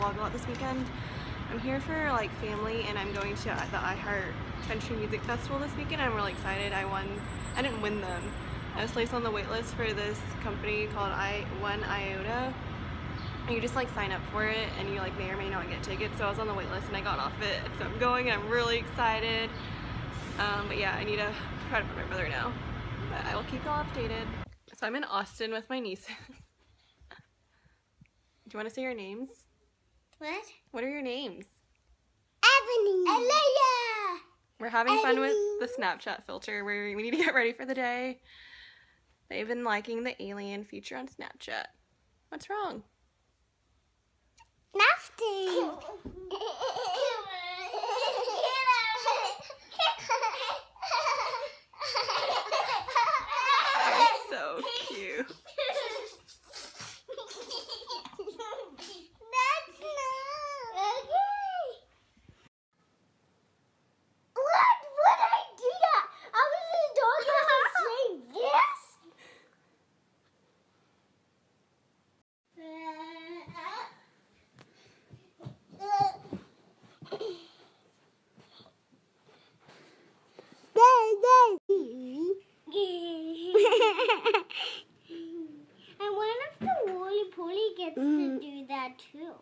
vlog a lot this weekend. I'm here for like family, and I'm going to the iHeart Country Music Festival this weekend. I'm really excited. I didn't win them. I was placed on the wait list for this company called One Iota. And you just like sign up for it, and you like may or may not get tickets. So I was on the wait list and I got off it. So I'm going, and I'm really excited. But yeah, I need to try to put my brother now. But I will keep y'all updated. So I'm in Austin with my nieces. Do you want to say your names? What? What are your names? Ebony. Alea. We're having fun with the Snapchat filter where we need to get ready for the day. They've been liking the alien feature on Snapchat. What's wrong? Nothing. They're so cute. That's not okay. What? Would I do that? I was just talking about saying yes. And what if the Wooly Poly gets to do that too?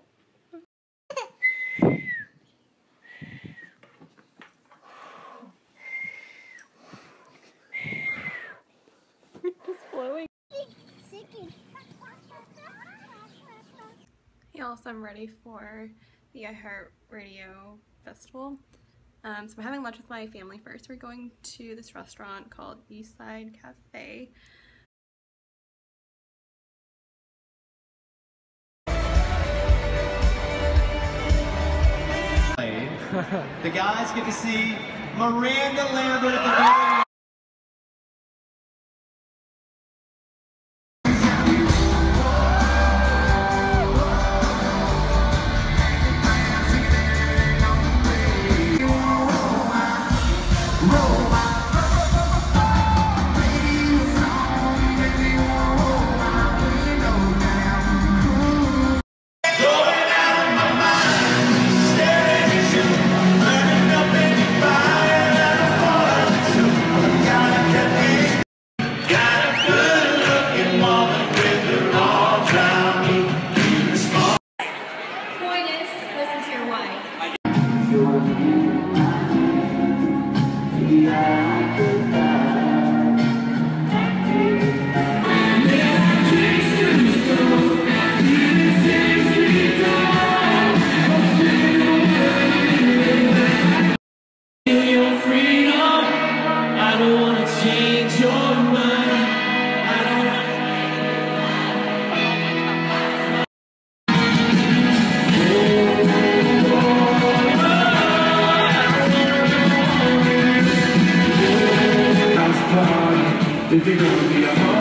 It's blowing. Hey y'all, so I'm ready for the iHeart Radio Festival. So I'm having lunch with my family first. We're going to this restaurant called Eastside Cafe. The guys get to see Miranda Lambert at the very end. If you're gonna be a